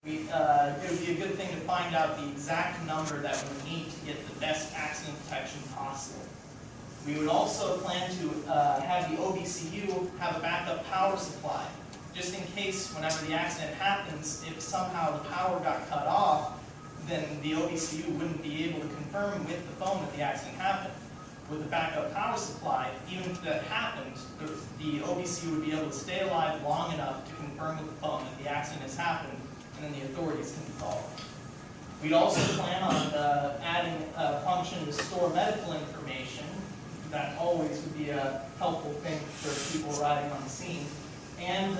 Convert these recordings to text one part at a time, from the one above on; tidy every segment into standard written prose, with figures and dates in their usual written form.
It would be a good thing to find out the exact number that we need to get the best accident detection possible. We would also plan to have the OBCU have a backup power supply, just in case whenever the accident happens, if somehow the power got cut off, then the OBCU wouldn't be able to confirm with the phone that the accident happened. With a backup power supply, even if that happened, the OBCU would be able to stay alive long enough to confirm with the phone that the accident has happened, and then the authorities can be called. We'd also plan on adding a function to store medical information. That always would be a helpful thing for people riding on the scene. And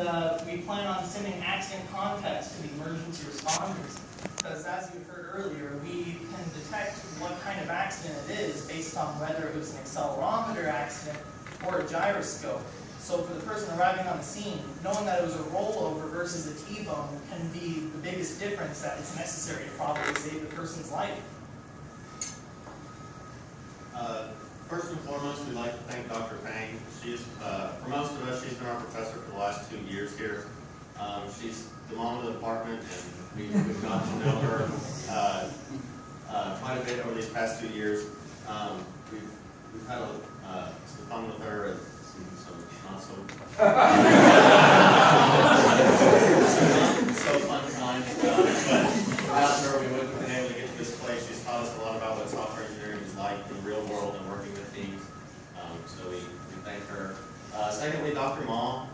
we plan on sending accident contacts to the emergency responders. Because as you heard earlier, we can detect what kind of accident it is based on whether it was an accelerometer accident or a gyroscope. So for the person arriving on the scene, knowing that it was a rollover versus a T-bone can be the biggest difference that is necessary to probably save the person's life. First and foremost, we'd like to thank Dr. Payne. She's, for most of us, she's been our professor for the last 2 years here. She's the mom of the department, and we've gotten to know her quite a bit over these past 2 years. We've had some fun with her and some not so fun times. But without her, we wouldn't have been able to get to this place. She's taught us a lot about what software engineering is like in the real world and working with teams. So we thank her. Secondly, Dr. Ma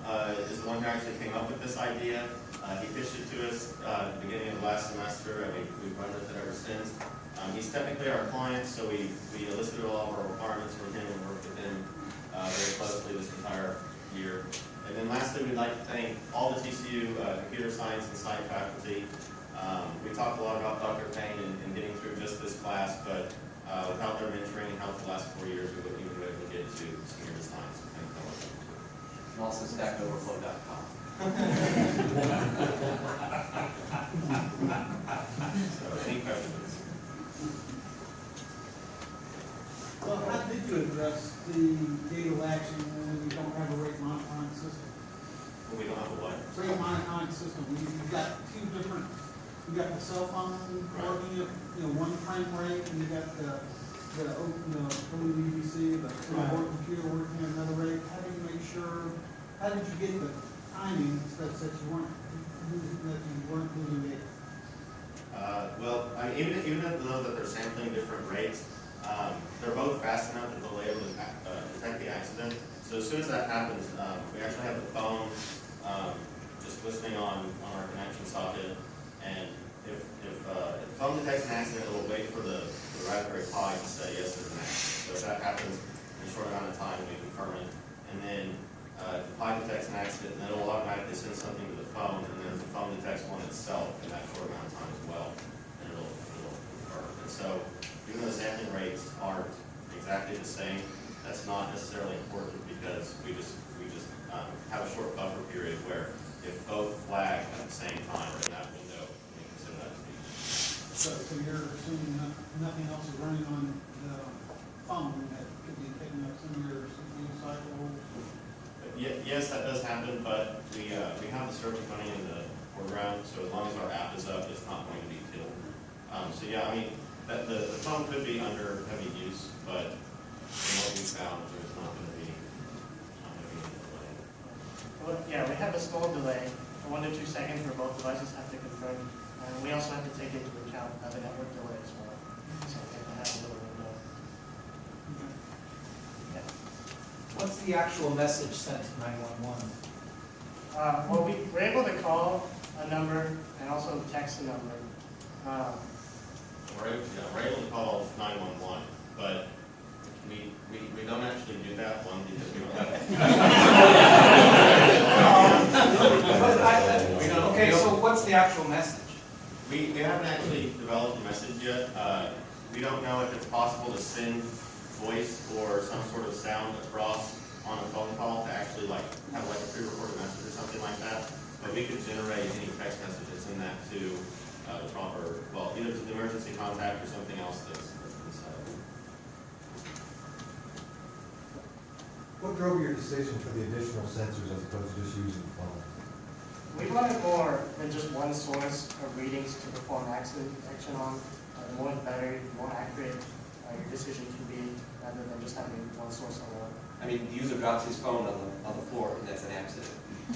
is the one who actually came up with this idea. He pitched it to us at the beginning of the last semester, and we've run with it ever since. He's technically our client, so we elicited all of our requirements from him and worked with him very closely this entire year. And then lastly, we'd like to thank all the TCU computer science and science faculty. We talked a lot about Dr. Payne and getting through just this class, but without their mentoring and help the last 4 years, we wouldn't even be able to get to senior design. So thank you. And also StackOverflow.com. So any questions? Well, how did you address the data action when you don't have a rate monitoring system? When we don't have a what? Rate monitoring system, you've got two different, you got the cell phone working at, one frame rate, and you got the OEDC, the board computer working at another rate. How do you make sure, how did you get the timing such that you weren't losing data? Well, even though that they're sampling different rates, they're both fast enough that they'll be able to detect the accident. So as soon as that happens, we actually have the phone just listening on our connection socket, and if the phone detects an accident, it will wait for the Raspberry Pi to say yes, there's an accident. So if that happens in a short amount of time, we confirm it, and then the Pi detects an accident, and then it will automatically send something to the phone, and then the phone detects one itself in that short amount of time as well, and it'll confirm. And so even though the sampling rates aren't exactly the same, that's not necessarily important because we just have a short buffer period where if both flag at the same time in that window, we consider that to be. So you're assuming nothing else is running on the phone that could be taking up some of your CPU cycles? Yes, that does happen, but we have the search money in the foreground, so as long as our app is up, it's not going to be killed. So yeah, I mean, the phone could be under heavy use, but from what we found, there's not going to be any delay. Well, yeah, we have a small delay, 1 to 2 seconds where both devices have to confirm. And we also have to take into account the network delay as well. So we have to have a little window. Yeah. What's the actual message sent to 911? Well, we're able to call a number and also text a number. We're able to call 911, but we don't actually do that one because we don't have Okay, so what's the actual message? We haven't actually developed a message yet. We don't know if it's possible to send voice or some sort of sound across on a phone call to actually have a pre-recorded message or something like that. But we could generate any text messages in that to the proper, well, either to the emergency contact or something else that's been set up. What drove your decision for the additional sensors as opposed to just using the phone? We wanted more than just one source of readings to perform accident detection on. The more the better, the more accurate your decision can be, rather than just having one source alone. I mean, the user drops his phone on the floor, and that's an accident.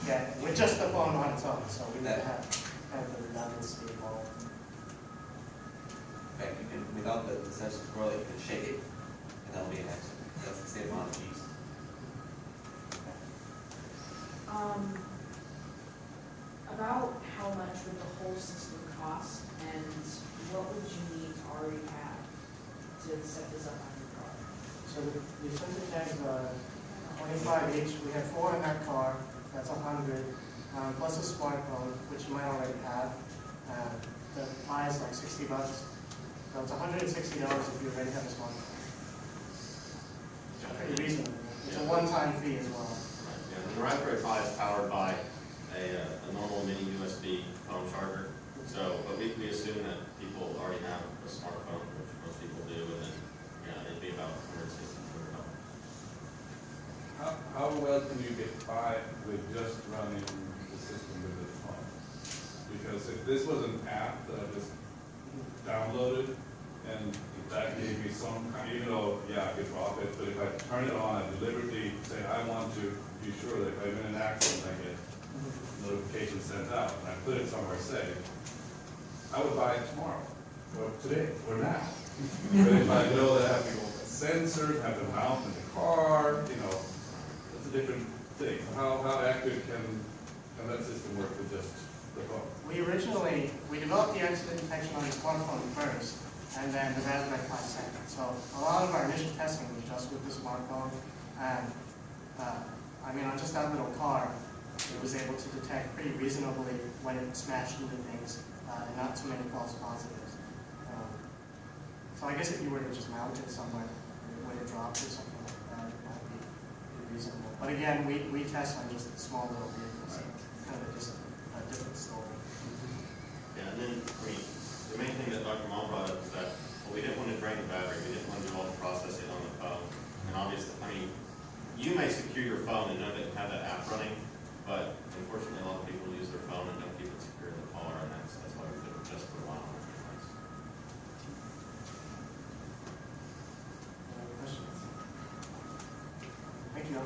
Yeah, with just the phone on its own, so we would have kind of the redundancy involved. In fact, you can, without the sensor to correlate, you can shake it, and that'll be an accident. That's the same amount of G's. About how much would the whole system cost, and what would you need to already have to set this up on your car? So the sensor tags are 25 each. We have 4 in that car. That's 100. Plus a smartphone, which you might already have. The Pi is like $60. So it's $160 if you already have a smartphone. Pretty reasonable. It's a one-time fee as well. Right, yeah, and the Raspberry Pi is powered by a normal mini USB phone charger. So, but we assume that people already have a smartphone, which most people do, and then, yeah, it'd be about $160. How well can you get by with just running the system with the phone? Because if this was an app that I just downloaded, and if that gave me some kind, even though, yeah, I could drop it, but if I turn it on, I deliberately say, I want to be sure that if I'm in an accident, I get notification sent out, and I put it somewhere safe, I would buy it tomorrow, or today, or now. But if I know that I have to go with sensors, have to mount in the car, you know, that's a different thing. How accurate can that system work with just the phone? We developed the accident detection on the smartphone first, and then the Raspberry Pi second. So a lot of our initial testing was just with the smartphone, and I mean, on just that little car, it was able to detect pretty reasonably when it smashed into things, and not too many false positives. So I guess if you were to just mount it somewhere, when it dropped or something like that, it might be pretty reasonable. But again, we test on just small little vehicles, so it's kind of a different story. Yeah, and then, I mean, the main thing that Dr. Mall brought up is that, well, we didn't want to drain the battery, we didn't want to do all the processing on the phone. And obviously, I mean, you may secure your phone and know that you have that app running, but unfortunately, a lot of people use their phone and don't keep it secure in the car, and that's why we put it just for a while. Any questions? Thank you.